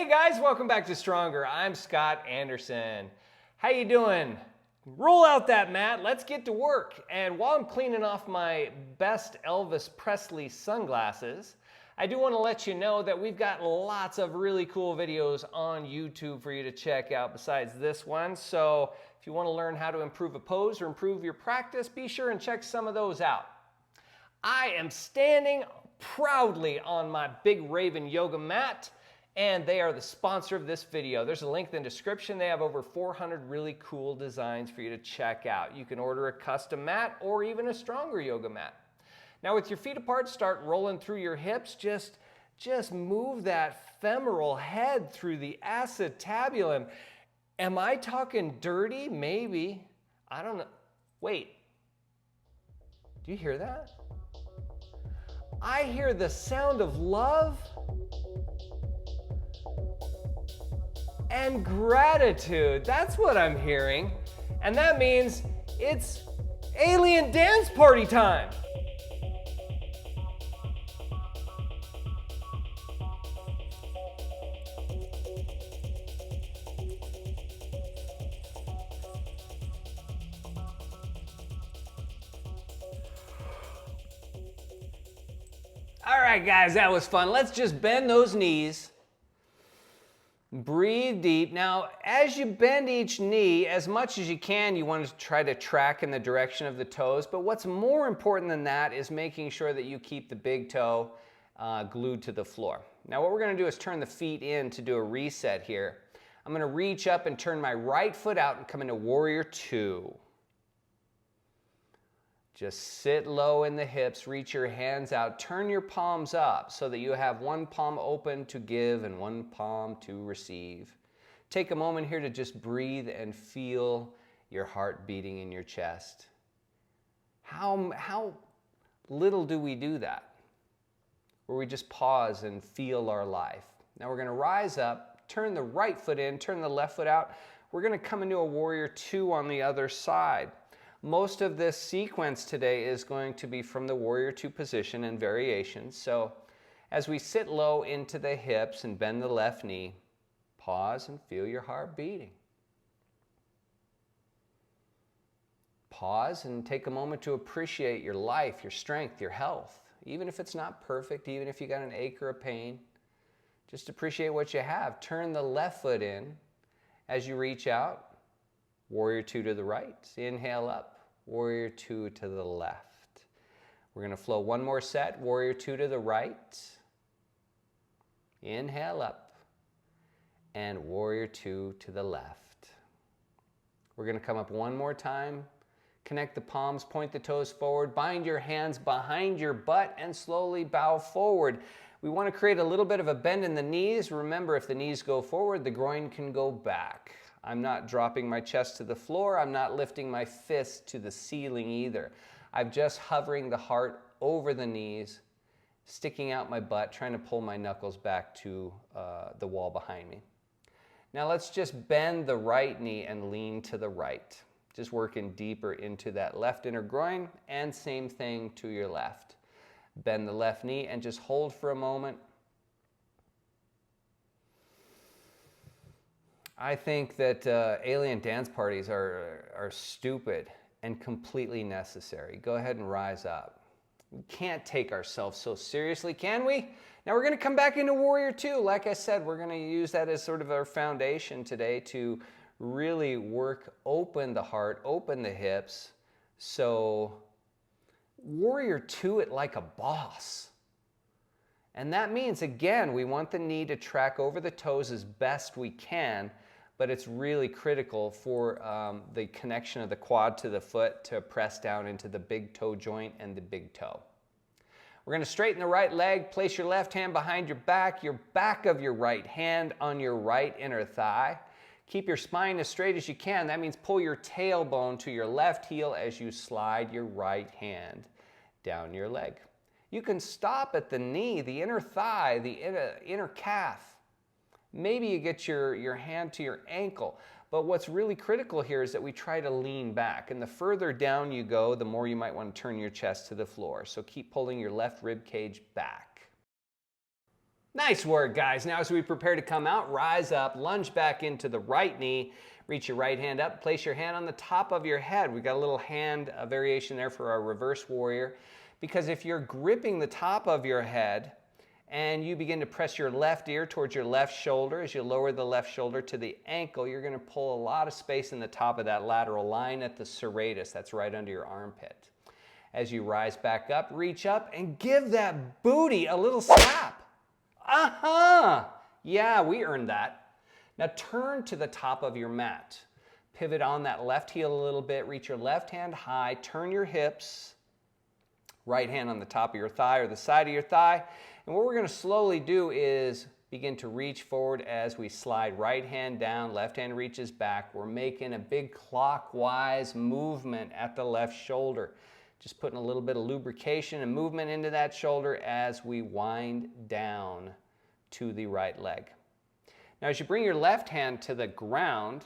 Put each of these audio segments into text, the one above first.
Hey guys, welcome back to Stronger. I'm Scott Anderson. How you doing? Roll out that mat, let's get to work. And while I'm cleaning off my best Elvis Presley sunglasses, I do want to let you know that we've got lots of really cool videos on YouTube for you to check out besides this one. So if you want to learn how to improve a pose or improve your practice, be sure and check some of those out. I am standing proudly on my Big Raven yoga mat, and they are the sponsor of this video. There's a link in the description. They have over 400 really cool designs for you to check out. You can order a custom mat or even a Stronger yoga mat. Now with your feet apart, start rolling through your hips. Just move that femoral head through the acetabulum. Am I talking dirty? Maybe. I don't know. Wait. Do you hear that? I hear the sound of love and gratitude. That's what I'm hearing. And that means it's alien dance party time. All right, guys, that was fun. Let's just bend those knees. Breathe deep. Now, as you bend each knee, as much as you can, you want to try to track in the direction of the toes. But what's more important than that is making sure that you keep the big toe glued to the floor. Now, what we're going to do is turn the feet in to do a reset here. I'm going to reach up and turn my right foot out and come into Warrior Two. Just sit low in the hips, reach your hands out, turn your palms up so that you have one palm open to give and one palm to receive. Take a moment here to just breathe and feel your heart beating in your chest. How little do we do that? Where we just pause and feel our life. Now we're going to rise up, turn the right foot in, turn the left foot out. We're going to come into a Warrior Two on the other side. Most of this sequence today is going to be from the Warrior Two position and variations. So as we sit low into the hips and bend the left knee, pause and feel your heart beating. Pause and take a moment to appreciate your life, your strength, your health. Even if it's not perfect, even if you got an ache or a pain, just appreciate what you have. Turn the left foot in as you reach out. Warrior Two to the right, inhale up, Warrior Two to the left. We're going to flow one more set, Warrior Two to the right, inhale up, and Warrior Two to the left. We're going to come up one more time, connect the palms, point the toes forward, bind your hands behind your butt, and slowly bow forward. We want to create a little bit of a bend in the knees. Remember, if the knees go forward, the groin can go back. I'm not dropping my chest to the floor. I'm not lifting my fist to the ceiling either. I'm just hovering the heart over the knees, sticking out my butt, trying to pull my knuckles back to the wall behind me. Now let's just bend the right knee and lean to the right. Just working deeper into that left inner groin, and same thing to your left. Bend the left knee and just hold for a moment. I think that alien dance parties are stupid and completely necessary. Go ahead and rise up. We can't take ourselves so seriously, can we? Now we're going to come back into Warrior Two. Like I said, we're going to use that as sort of our foundation today to really work, open the heart, open the hips. So Warrior Two it like a boss. And that means, again, we want the knee to track over the toes as best we can, but it's really critical for the connection of the quad to the foot to press down into the big toe joint and the big toe. We're going to straighten the right leg, place your left hand behind your back of your right hand on your right inner thigh. Keep your spine as straight as you can. That means pull your tailbone to your left heel as you slide your right hand down your leg. You can stop at the knee, the inner thigh, the inner calf. Maybe you get your hand to your ankle. But what's really critical here is that we try to lean back. And the further down you go, the more you might want to turn your chest to the floor. So keep pulling your left rib cage back. Nice work, guys. Now as we prepare to come out, rise up, lunge back into the right knee, reach your right hand up, place your hand on the top of your head. We've got a little hand variation there for our reverse warrior, because if you're gripping the top of your head and you begin to press your left ear towards your left shoulder, as you lower the left shoulder to the ankle, you're going to pull a lot of space in the top of that lateral line at the serratus. That's right under your armpit. As you rise back up, reach up and give that booty a little slap. Yeah, we earned that. Now turn to the top of your mat. Pivot on that left heel a little bit. Reach your left hand high. Turn your hips. Right hand on the top of your thigh or the side of your thigh. And what we're going to slowly do is begin to reach forward as we slide right hand down, left hand reaches back. We're making a big clockwise movement at the left shoulder. Just putting a little bit of lubrication and movement into that shoulder as we wind down to the right leg. Now as you bring your left hand to the ground,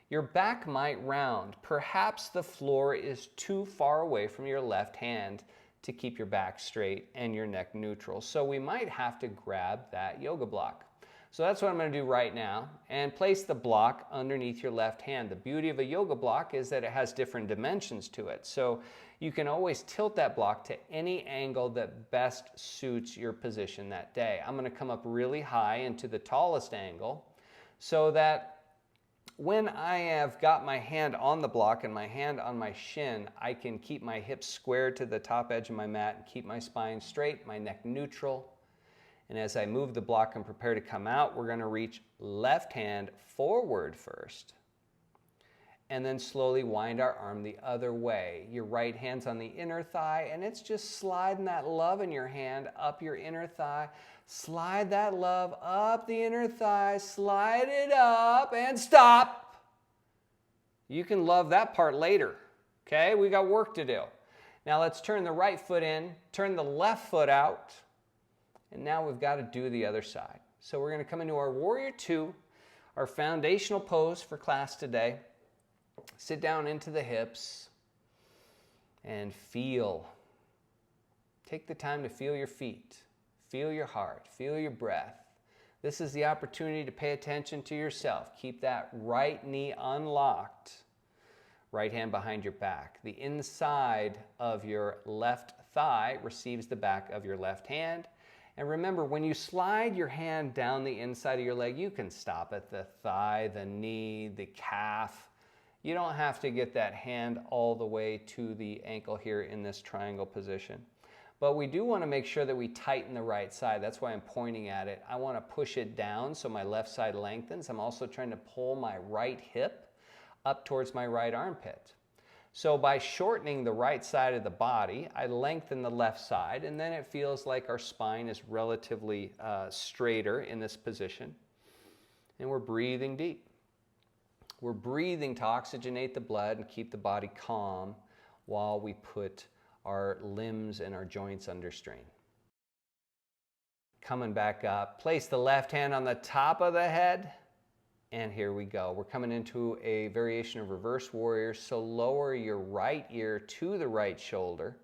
your back might round. Perhaps the floor is too far away from your left hand to keep your back straight and your neck neutral. So we might have to grab that yoga block. So that's what I'm going to do right now, and place the block underneath your left hand. The beauty of a yoga block is that it has different dimensions to it. So you can always tilt that block to any angle that best suits your position that day. I'm going to come up really high into the tallest angle so that when I have got my hand on the block and my hand on my shin, I can keep my hips square to the top edge of my mat and keep my spine straight, my neck neutral. And as I move the block and prepare to come out, we're going to reach left hand forward first. And then slowly wind our arm the other way. Your right hand's on the inner thigh, and it's just sliding that love in your hand up your inner thigh. Slide that love up the inner thigh, slide it up, and stop. You can love that part later, okay? We got work to do. Now let's turn the right foot in, turn the left foot out, and now we've got to do the other side. So we're going to come into our Warrior Two, our foundational pose for class today. Sit down into the hips and feel. Take the time to feel your feet, feel your heart, feel your breath. This is the opportunity to pay attention to yourself. Keep that right knee unlocked. Right hand behind your back. The inside of your left thigh receives the back of your left hand. And remember, when you slide your hand down the inside of your leg, you can stop at the thigh, the knee, the calf. You don't have to get that hand all the way to the ankle here in this triangle position. But we do want to make sure that we tighten the right side. That's why I'm pointing at it. I want to push it down so my left side lengthens. I'm also trying to pull my right hip up towards my right armpit. So by shortening the right side of the body, I lengthen the left side, and then it feels like our spine is relatively straighter in this position. And we're breathing deep. We're breathing to oxygenate the blood and keep the body calm while we put our limbs and our joints under strain. Coming back up, place the left hand on the top of the head, and here we go. We're coming into a variation of reverse warrior, so lower your right ear to the right shoulder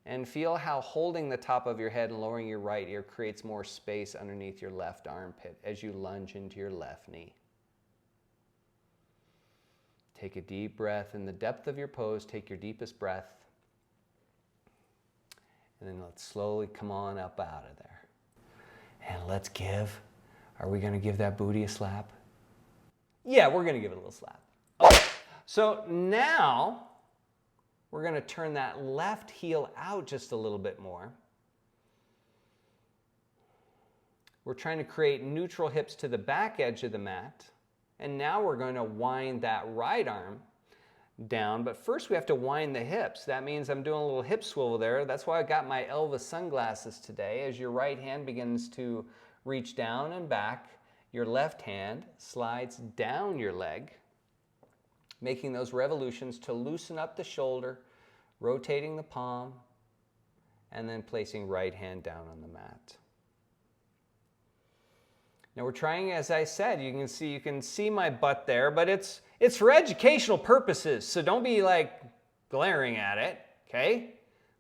and feel how holding the top of your head and lowering your right ear creates more space underneath your left armpit as you lunge into your left knee. Take a deep breath in the depth of your pose. Take your deepest breath. And then let's slowly come on up out of there. And let's give. Are we going to give that booty a slap? Yeah, we're going to give it a little slap. Okay. So now we're going to turn that left heel out just a little bit more. We're trying to create neutral hips to the back edge of the mat. And now we're going to wind that right arm down, but first we have to wind the hips. That means I'm doing a little hip swivel there. That's why I got my Elvis sunglasses today. As your right hand begins to reach down and back, your left hand slides down your leg, making those revolutions to loosen up the shoulder, rotating the palm, and then placing right hand down on the mat. Now we're trying, as I said, you can see my butt there, but it's for educational purposes, so don't be like glaring at it, okay?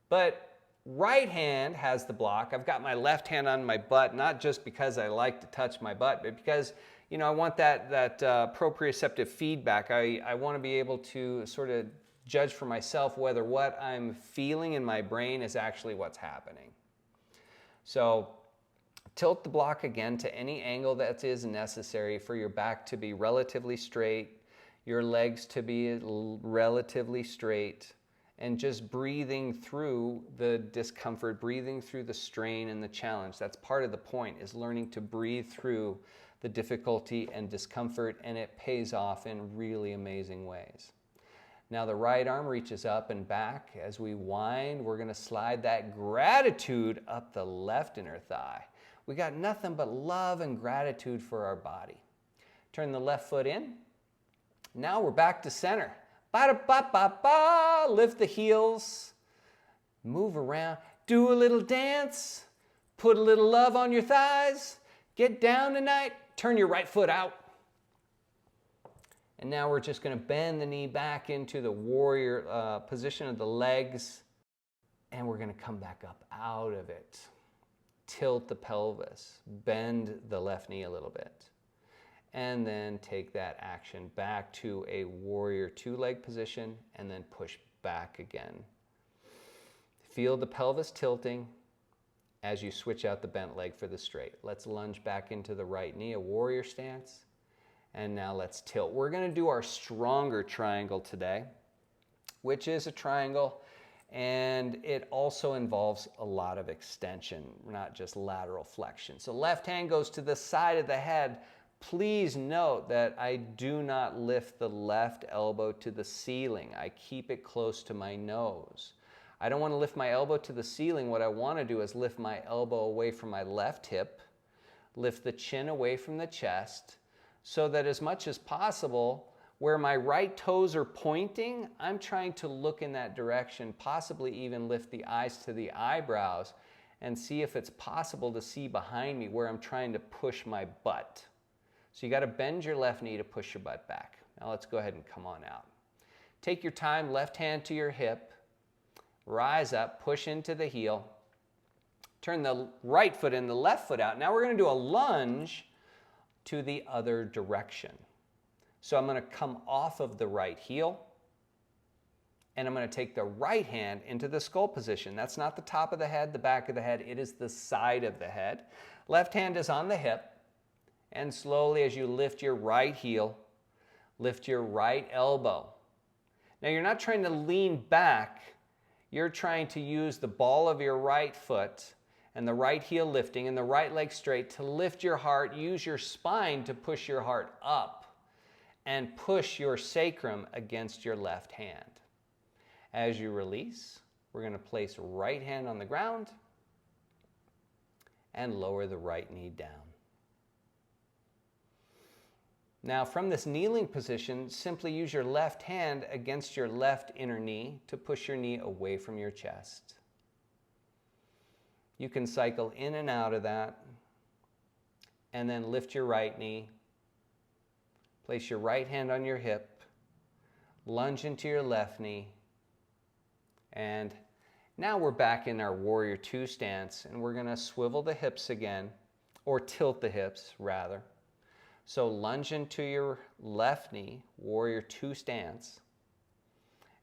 But right hand has the block. I've got my left hand on my butt, not just because I like to touch my butt, but because, you know, I want that proprioceptive feedback. I want to be able to sort of judge for myself whether what I'm feeling in my brain is actually what's happening. So tilt the block again to any angle that is necessary for your back to be relatively straight, your legs to be relatively straight, and just breathing through the discomfort, breathing through the strain and the challenge. That's part of the point, is learning to breathe through the difficulty and discomfort, and it pays off in really amazing ways. Now the right arm reaches up and back. As we wind, we're going to slide that gratitude up the left inner thigh. We got nothing but love and gratitude for our body. Turn the left foot in. Now we're back to center. Ba-da-ba-ba-ba. Lift the heels. Move around. Do a little dance. Put a little love on your thighs. Get down tonight. Turn your right foot out. And now we're just going to bend the knee back into the warrior position of the legs. And we're going to come back up out of it. Tilt the pelvis. Bend the left knee a little bit. And then take that action back to a warrior two-leg position and then push back again. Feel the pelvis tilting as you switch out the bent leg for the straight. Let's lunge back into the right knee, a warrior stance. And now let's tilt. We're going to do our stronger triangle today, which is a triangle, and it also involves a lot of extension, not just lateral flexion. So left hand goes to the side of the head. Please note that I do not lift the left elbow to the ceiling. I keep it close to my nose. I don't want to lift my elbow to the ceiling. What I want to do is lift my elbow away from my left hip, lift the chin away from the chest, so that as much as possible, where my right toes are pointing, I'm trying to look in that direction, possibly even lift the eyes to the eyebrows and see if it's possible to see behind me where I'm trying to push my butt. So you got to bend your left knee to push your butt back. Now let's go ahead and come on out. Take your time, left hand to your hip, rise up, push into the heel, turn the right foot in, the left foot out. Now we're going to do a lunge to the other direction. So I'm going to come off of the right heel, and I'm going to take the right hand into the skull position. That's not the top of the head, the back of the head. It is the side of the head. Left hand is on the hip, and slowly as you lift your right heel, lift your right elbow. Now you're not trying to lean back. You're trying to use the ball of your right foot and the right heel lifting and the right leg straight to lift your heart. Use your spine to push your heart up and push your sacrum against your left hand. As you release, we're going to place right hand on the ground and lower the right knee down. Now from this kneeling position, simply use your left hand against your left inner knee to push your knee away from your chest. You can cycle in and out of that, and then lift your right knee. Place your right hand on your hip, lunge into your left knee, and now we're back in our warrior two stance, and we're going to swivel the hips again, or tilt the hips rather. So lunge into your left knee, warrior two stance,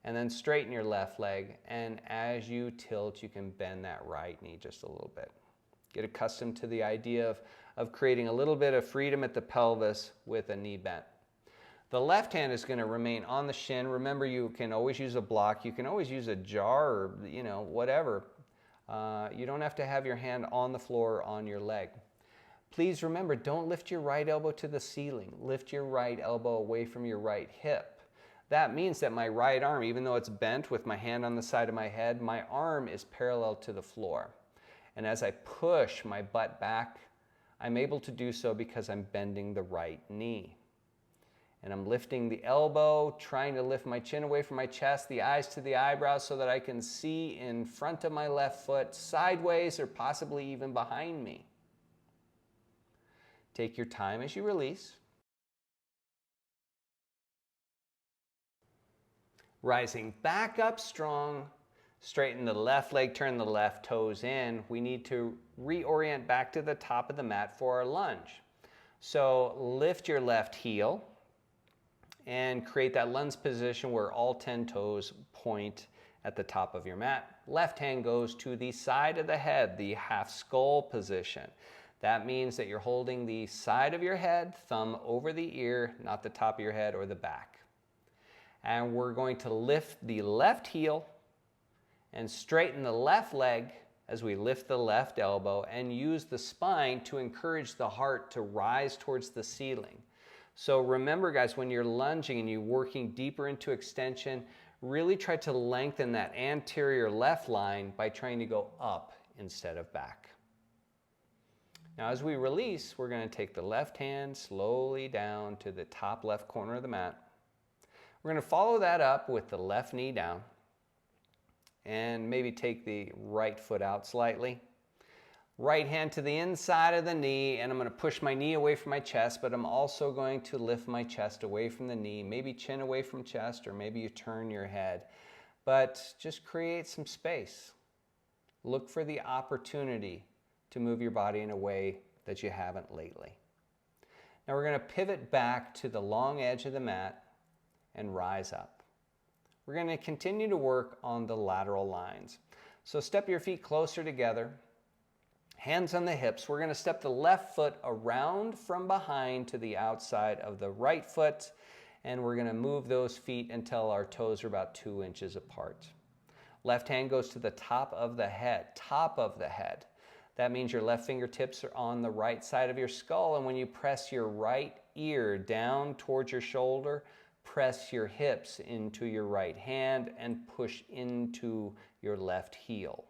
and then straighten your left leg, and as you tilt, you can bend that right knee just a little bit. Get accustomed to the idea of creating a little bit of freedom at the pelvis with a knee bent. The left hand is going to remain on the shin. Remember, you can always use a block. You can always use a jar or, whatever. You don't have to have your hand on the floor or on your leg. Please remember, don't lift your right elbow to the ceiling. Lift your right elbow away from your right hip. That means that my right arm, even though it's bent with my hand on the side of my head, my arm is parallel to the floor. And as I push my butt back, I'm able to do so because I'm bending the right knee. And I'm lifting the elbow, trying to lift my chin away from my chest, the eyes to the eyebrows so that I can see in front of my left foot, sideways, or possibly even behind me. Take your time as you release. Rising back up strong, Straighten the left leg, turn the left toes in. We need to reorient back to the top of the mat for our lunge. So lift your left heel and create that lunge position where all 10 toes point at the top of your mat. Left hand goes to the side of the head, the half skull position. That means that you're holding the side of your head, thumb over the ear, not the top of your head or the back. And we're going to lift the left heel and straighten the left leg as we lift the left elbow and use the spine to encourage the heart to rise towards the ceiling. So remember guys, when you're lunging and you're working deeper into extension, really try to lengthen that anterior left line by trying to go up instead of back. Now as we release, we're going to take the left hand slowly down to the top left corner of the mat. We're going to follow that up with the left knee down and maybe take the right foot out slightly. Right hand to the inside of the knee, and I'm going to push my knee away from my chest, but I'm also going to lift my chest away from the knee, maybe chin away from chest, or maybe you turn your head. But just create some space. Look for the opportunity to move your body in a way that you haven't lately. Now we're going to pivot back to the long edge of the mat and rise up. We're going to continue to work on the lateral lines. So step your feet closer together, hands on the hips. We're going to step the left foot around from behind to the outside of the right foot, and we're going to move those feet until our toes are about 2 inches apart. Left hand goes to the top of the head, That means your left fingertips are on the right side of your skull, and when you press your right ear down towards your shoulder, press your hips into your right hand and push into your left heel.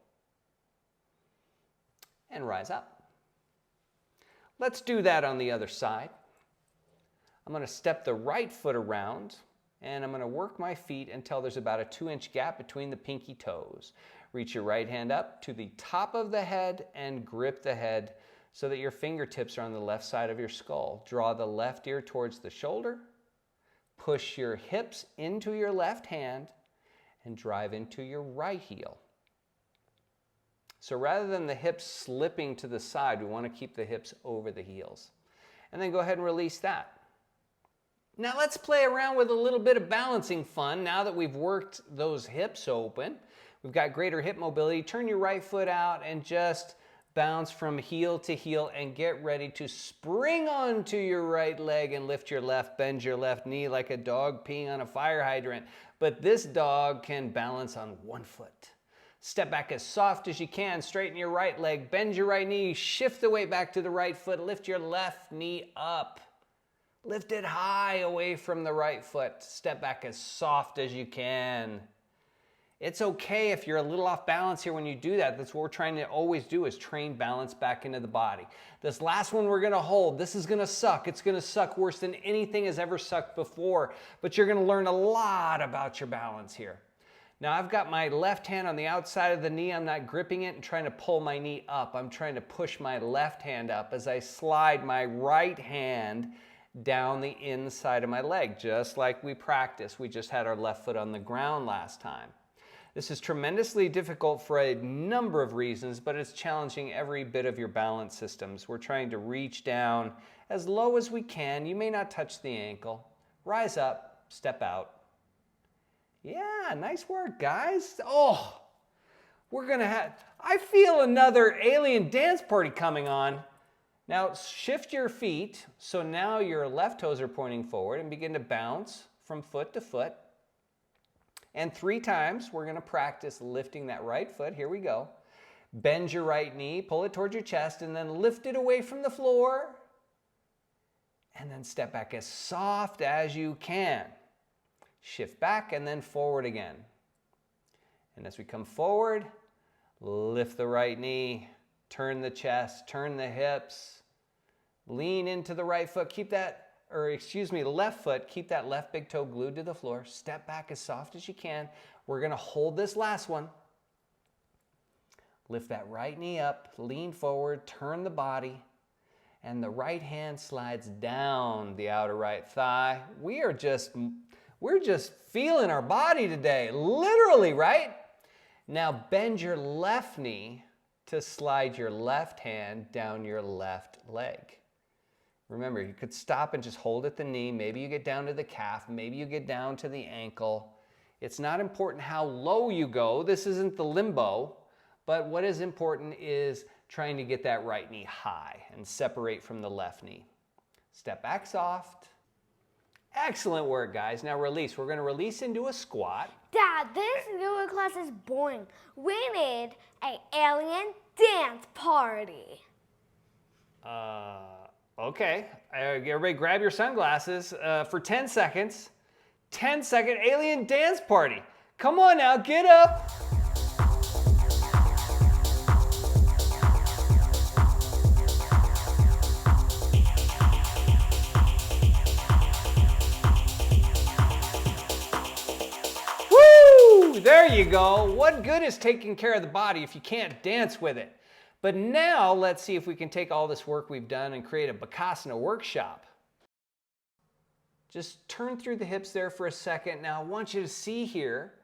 And rise up. Let's do that on the other side. I'm going to step the right foot around and I'm going to work my feet until there's about a 2-inch gap between the pinky toes. Reach your right hand up to the top of the head and grip the head so that your fingertips are on the left side of your skull. Draw the left ear towards the shoulder. Push your hips into your left hand and drive into your right heel. So rather than the hips slipping to the side, we want to keep the hips over the heels. And then go ahead and release that. Now let's play around with a little bit of balancing fun. Now that we've worked those hips open, we've got greater hip mobility. Turn your right foot out and just bounce from heel to heel and get ready to spring onto your right leg and lift your left, bend your left knee like a dog peeing on a fire hydrant. But this dog can balance on one foot. Step back as soft as you can, straighten your right leg, bend your right knee, shift the weight back to the right foot, lift your left knee up. Lift it high away from the right foot. Step back as soft as you can. It's okay if you're a little off balance here when you do that. That's what we're trying to always do, is train balance back into the body. This last one we're going to hold. This is going to suck. It's going to suck worse than anything has ever sucked before. But you're going to learn a lot about your balance here. Now I've got my left hand on the outside of the knee. I'm not gripping it and trying to pull my knee up. I'm trying to push my left hand up as I slide my right hand down the inside of my leg, just like we practiced. We just had our left foot on the ground last time. This is tremendously difficult for a number of reasons, but it's challenging every bit of your balance systems. We're trying to reach down as low as we can. You may not touch the ankle. Rise up, step out. Yeah, nice work, guys. Oh, I feel another alien dance party coming on. Now shift your feet, so now your left toes are pointing forward, and begin to bounce from foot to foot. And 3 times, we're going to practice lifting that right foot. Here we go. Bend your right knee, pull it towards your chest, and then lift it away from the floor. And then step back as soft as you can. Shift back and then forward again. And as we come forward, lift the right knee, turn the chest, turn the hips, lean into the right foot, left foot, keep that left big toe glued to the floor. Step back as soft as you can. We're going to hold this last one. Lift that right knee up, lean forward, turn the body, and the right hand slides down the outer right thigh. We're just feeling our body today, literally, right? Now bend your left knee to slide your left hand down your left leg. Remember, you could stop and just hold at the knee. Maybe you get down to the calf. Maybe you get down to the ankle. It's not important how low you go. This isn't the limbo. But what is important is trying to get that right knee high and separate from the left knee. Step back soft. Excellent work, guys. Now release. We're going to release into a squat. Dad, this yoga class is boring. We need an alien dance party. Okay. Everybody grab your sunglasses for 10 seconds. 10-second alien dance party. Come on now, get up. There you go. What good is taking care of the body if you can't dance with it? But now let's see if we can take all this work we've done and create a Bakasana workshop. Just turn through the hips there for a second. Now I want you to see here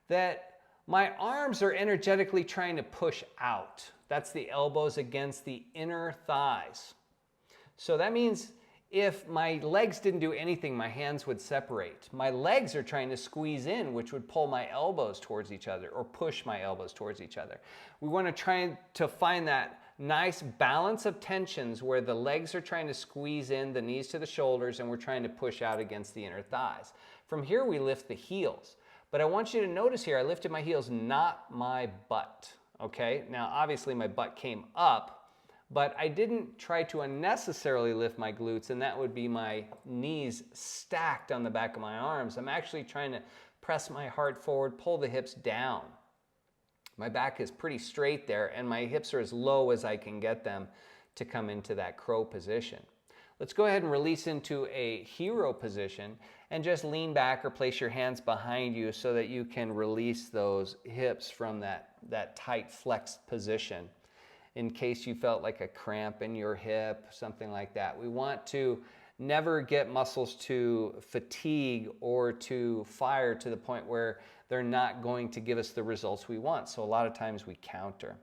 that my arms are energetically trying to push out. That's the elbows against the inner thighs. So that means if my legs didn't do anything, my hands would separate. My legs are trying to squeeze in, which would pull my elbows towards each other or push my elbows towards each other. We want to try to find that nice balance of tensions where the legs are trying to squeeze in, the knees to the shoulders, and we're trying to push out against the inner thighs. From here, we lift the heels. But I want you to notice here, I lifted my heels, not my butt. Okay? Now, obviously, my butt came up, but I didn't try to unnecessarily lift my glutes, and that would be my knees stacked on the back of my arms. I'm actually trying to press my heart forward, pull the hips down. My back is pretty straight there, and my hips are as low as I can get them to come into that crow position. Let's go ahead and release into a hero position and just lean back or place your hands behind you so that you can release those hips from that tight flexed position. In case you felt like a cramp in your hip, something like that. We want to never get muscles to fatigue or to fire to the point where they're not going to give us the results we want. So a lot of times we counter.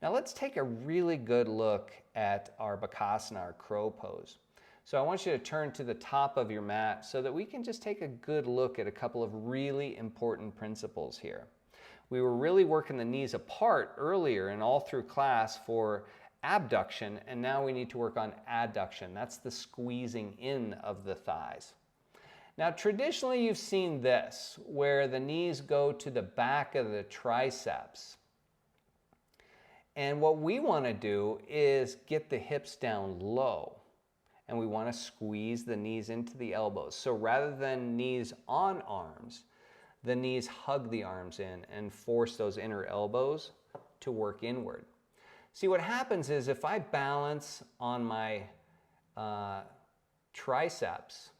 Now let's take a really good look at our Bakasana, our crow pose. So I want you to turn to the top of your mat so that we can just take a good look at a couple of really important principles here. We were really working the knees apart earlier and all through class for abduction, and now we need to work on adduction. That's the squeezing in of the thighs. Now, traditionally, you've seen this, where the knees go to the back of the triceps. And what we want to do is get the hips down low, and we want to squeeze the knees into the elbows. So rather than knees on arms, the knees hug the arms in and force those inner elbows to work inward. See, what happens is if I balance on my triceps,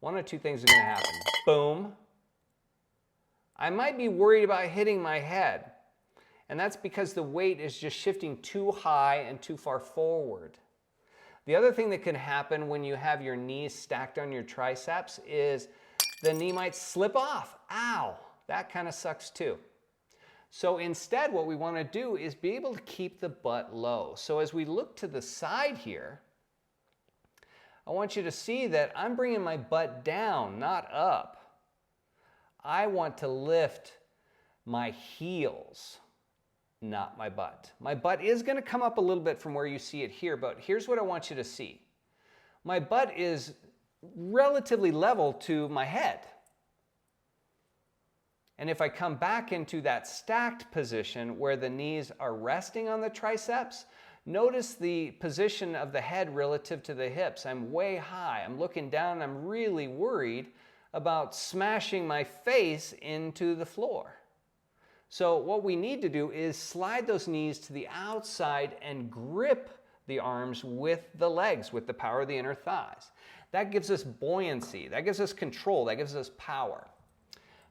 one of two things are going to happen. Boom. I might be worried about hitting my head, and that's because the weight is just shifting too high and too far forward. The other thing that can happen when you have your knees stacked on your triceps is the knee might slip off. Ow, that kind of sucks too. So instead, what we want to do is be able to keep the butt low. So as we look to the side here, I want you to see that I'm bringing my butt down, not up. I want to lift my heels, not my butt. My butt is going to come up a little bit from where you see it here, but here's what I want you to see. My butt is relatively level to my head. And if I come back into that stacked position where the knees are resting on the triceps, notice the position of the head relative to the hips. I'm way high. I'm looking down and I'm really worried about smashing my face into the floor. So what we need to do is slide those knees to the outside and grip the arms with the legs, with the power of the inner thighs. That gives us buoyancy, that gives us control, that gives us power.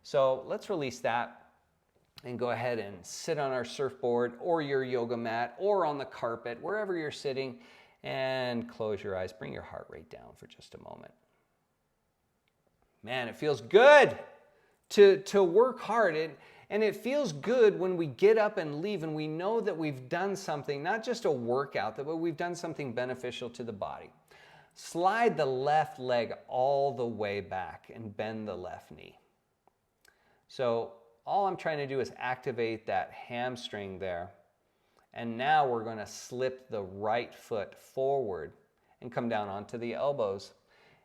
So let's release that and go ahead and sit on our surfboard or your yoga mat or on the carpet, wherever you're sitting, and close your eyes. Bring your heart rate down for just a moment. Man, it feels good to work hard. And it feels good when we get up and leave and we know that we've done something, not just a workout, but we've done something beneficial to the body. Slide the left leg all the way back and bend the left knee. So all I'm trying to do is activate that hamstring there. And now we're going to slip the right foot forward and come down onto the elbows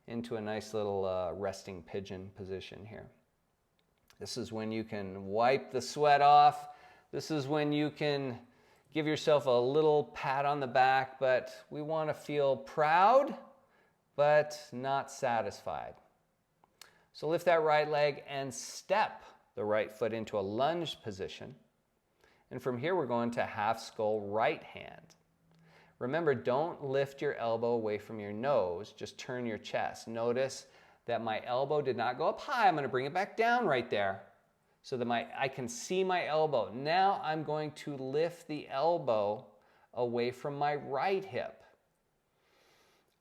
into a nice little resting pigeon position here. This is when you can wipe the sweat off. This is when you can give yourself a little pat on the back, but we want to feel proud, but not satisfied. So lift that right leg and step the right foot into a lunge position. And from here, we're going to half skull right hand. Remember, don't lift your elbow away from your nose, just turn your chest. Notice that my elbow did not go up high. I'm going to bring it back down right there so that I can see my elbow. Now I'm going to lift the elbow away from my right hip.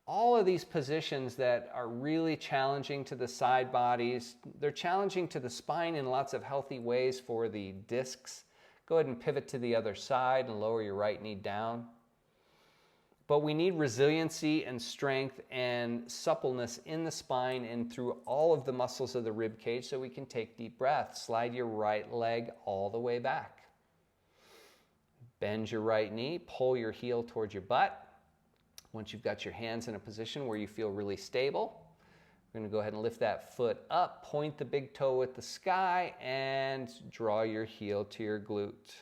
All of these positions that are really challenging to the side bodies, they're challenging to the spine in lots of healthy ways for the discs. Go ahead and pivot to the other side and lower your right knee down. But we need resiliency and strength and suppleness in the spine and through all of the muscles of the rib cage so we can take deep breaths. Slide your right leg all the way back. Bend your right knee, pull your heel towards your butt. Once you've got your hands in a position where you feel really stable, we're going to go ahead and lift that foot up, point the big toe at the sky, and draw your heel to your glute.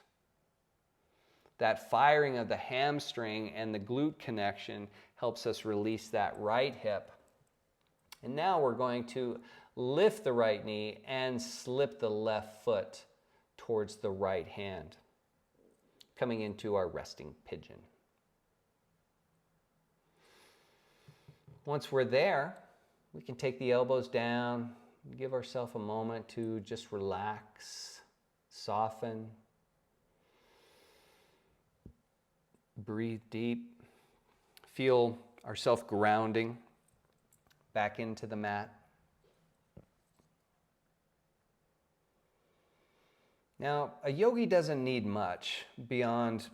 That firing of the hamstring and the glute connection helps us release that right hip. And now we're going to lift the right knee and slip the left foot towards the right hand, coming into our resting pigeon. Once we're there, we can take the elbows down, give ourselves a moment to just relax, soften. Breathe deep, feel ourselves grounding back into the mat. Now, a yogi doesn't need much beyond,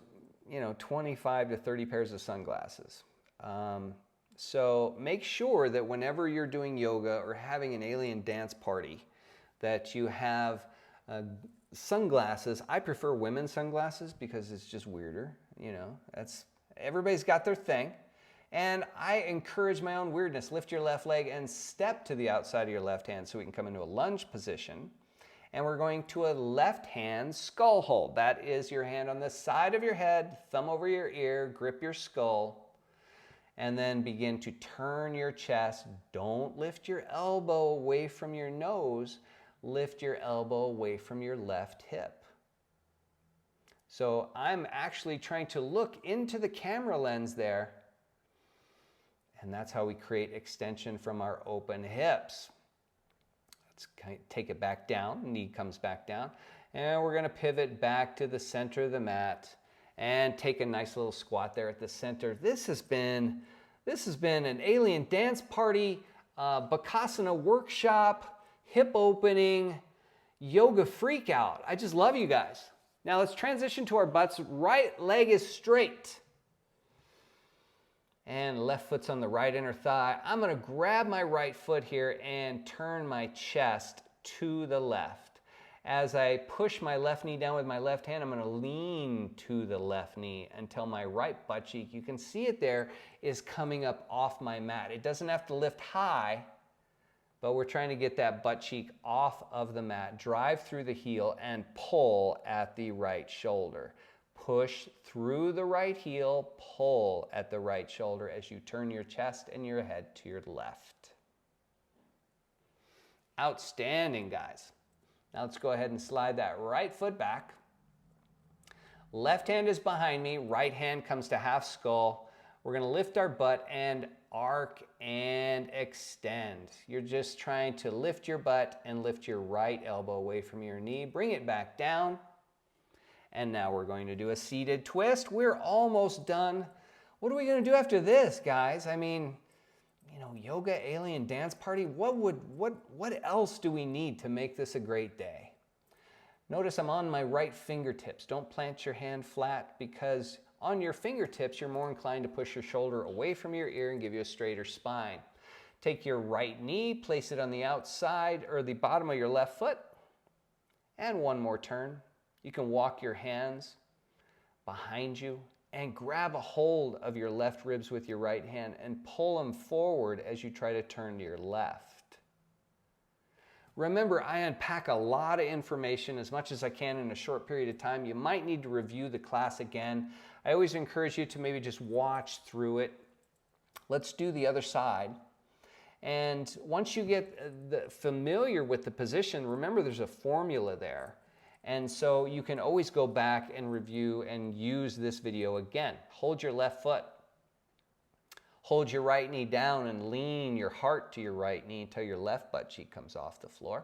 25 to 30 pairs of sunglasses. So make sure that whenever you're doing yoga or having an alien dance party, that you have sunglasses. I prefer women's sunglasses because it's just weirder. Everybody's got their thing. And I encourage my own weirdness. Lift your left leg and step to the outside of your left hand so we can come into a lunge position. And we're going to a left hand skull hold. That is your hand on the side of your head, thumb over your ear, grip your skull, and then begin to turn your chest. Don't lift your elbow away from your nose. Lift your elbow away from your left hip. So I'm actually trying to look into the camera lens there. And that's how we create extension from our open hips. Let's take it back down, knee comes back down. And we're gonna pivot back to the center of the mat and take a nice little squat there at the center. This has been an alien dance party, Bakasana workshop, hip opening, yoga freak out. I just love you guys. Now let's transition to our butts. Right leg is straight. And left foot's on the right inner thigh. I'm gonna grab my right foot here and turn my chest to the left. As I push my left knee down with my left hand, I'm gonna lean to the left knee until my right butt cheek, you can see it there, is coming up off my mat. It doesn't have to lift high, but we're trying to get that butt cheek off of the mat. Drive through the heel and pull at the right shoulder. Push through the right heel, pull at the right shoulder as you turn your chest and your head to your left. Outstanding, guys. Now let's go ahead and slide that right foot back. Left hand is behind me, right hand comes to half skull. We're gonna lift our butt and arc and extend. You're just trying to lift your butt and lift your right elbow away from your knee. Bring it back down. And now we're going to do a seated twist. We're almost done. What are we going to do after this, guys? I mean, yoga, alien dance party. What else do we need to make this a great day? Notice I'm on my right fingertips. Don't plant your hand flat, because on your fingertips, you're more inclined to push your shoulder away from your ear and give you a straighter spine. Take your right knee, place it on the outside or the bottom of your left foot, and one more turn. You can walk your hands behind you and grab a hold of your left ribs with your right hand and pull them forward as you try to turn to your left. Remember, I unpack a lot of information as much as I can in a short period of time. You might need to review the class again. I always encourage you to maybe just watch through it. Let's do the other side. And once you get familiar with the position, remember there's a formula there. And so you can always go back and review and use this video again. Hold your left foot. Hold your right knee down and lean your heart to your right knee until your left butt cheek comes off the floor.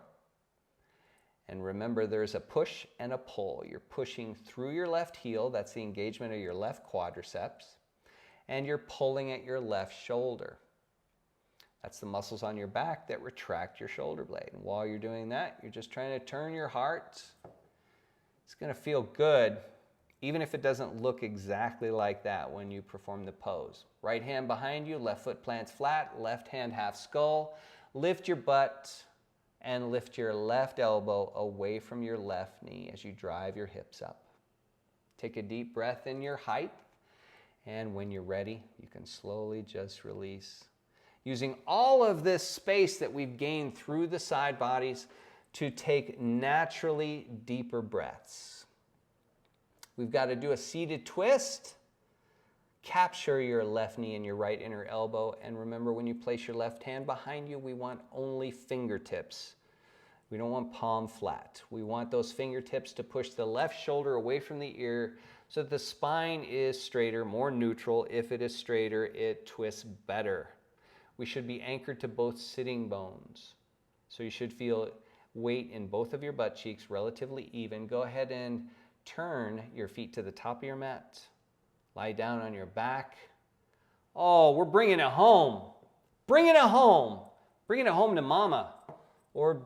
And remember, there's a push and a pull. You're pushing through your left heel. That's the engagement of your left quadriceps. And you're pulling at your left shoulder. That's the muscles on your back that retract your shoulder blade. And while you're doing that, you're just trying to turn your heart. It's going to feel good, even if it doesn't look exactly like that when you perform the pose. Right hand behind you, left foot plants flat, left hand half skull. Lift your butt and lift your left elbow away from your left knee as you drive your hips up. Take a deep breath in your height, and when you're ready, you can slowly just release. Using all of this space that we've gained through the side bodies to take naturally deeper breaths. We've got to do a seated twist. Capture your left knee and your right inner elbow. And remember, when you place your left hand behind you, we want only fingertips. We don't want palm flat. We want those fingertips to push the left shoulder away from the ear so that the spine is straighter, more neutral. If it is straighter, it twists better. We should be anchored to both sitting bones. So you should feel weight in both of your butt cheeks, relatively even. Go ahead and turn your feet to the top of your mat. Lie down on your back. Oh, we're bringing it home. Bringing it home. Bringing it home to mama or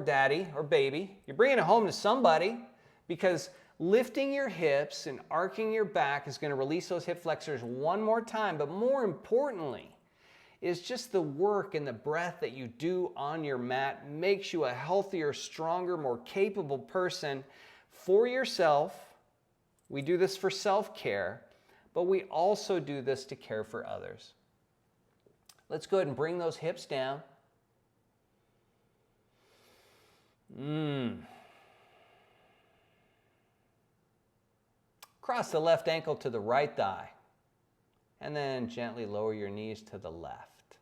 daddy or baby. You're bringing it home to somebody, because lifting your hips and arcing your back is going to release those hip flexors one more time. But more importantly, is just the work and the breath that you do on your mat makes you a healthier, stronger, more capable person for yourself. We do this for self-care, but we also do this to care for others. Let's go ahead and bring those hips down. Cross the left ankle to the right thigh, and then gently lower your knees to the left.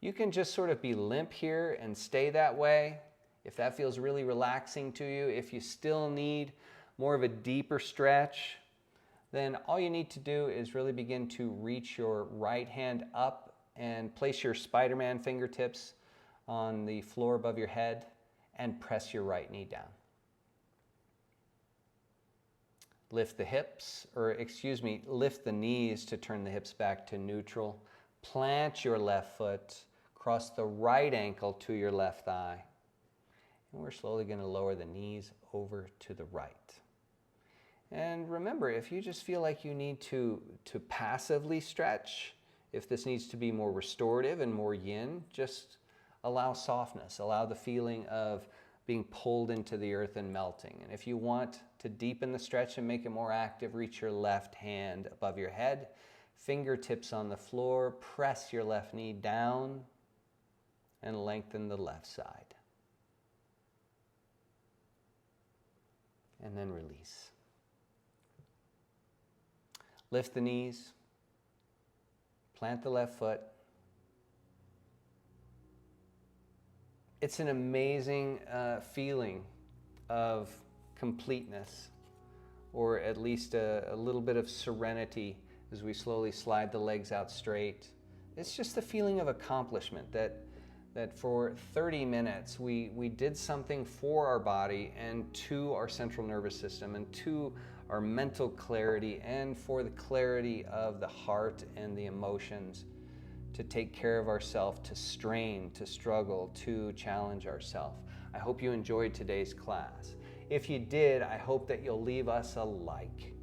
You can just sort of be limp here and stay that way if that feels really relaxing to you. If you still need more of a deeper stretch, then all you need to do is really begin to reach your right hand up and place your Spider-Man fingertips on the floor above your head and press your right knee down. Lift the hips, lift the knees to turn the hips back to neutral. Plant your left foot, cross the right ankle to your left thigh. And we're slowly going to lower the knees over to the right. And remember, if you just feel like you need to passively stretch, if this needs to be more restorative and more yin, just allow softness, allow the feeling of being pulled into the earth and melting. And if you want to deepen the stretch and make it more active, reach your left hand above your head, fingertips on the floor, press your left knee down, and lengthen the left side. And then release. Lift the knees, plant the left foot. It's an amazing feeling of completeness, or at least a little bit of serenity as we slowly slide the legs out straight. It's just the feeling of accomplishment that for 30 minutes we did something for our body and to our central nervous system and to our mental clarity and for the clarity of the heart and the emotions, to take care of ourselves, to strain, to struggle, to challenge ourselves. I hope you enjoyed today's class. If you did, I hope that you'll leave us a like.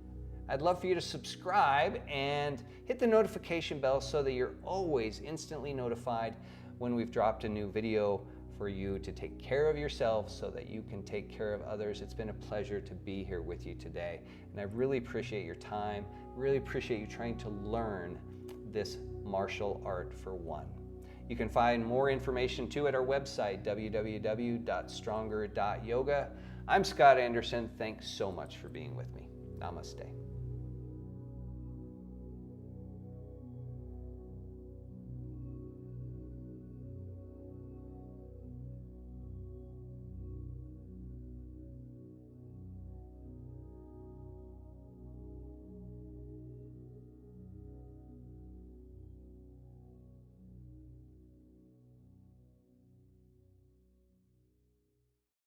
I'd love for you to subscribe and hit the notification bell so that you're always instantly notified when we've dropped a new video for you to take care of yourself so that you can take care of others. It's been a pleasure to be here with you today, and I really appreciate your time, really appreciate you trying to learn this martial art for one. You can find more information too at our website, www.stronger.yoga. I'm Scott Anderson. Thanks so much for being with me. Namaste.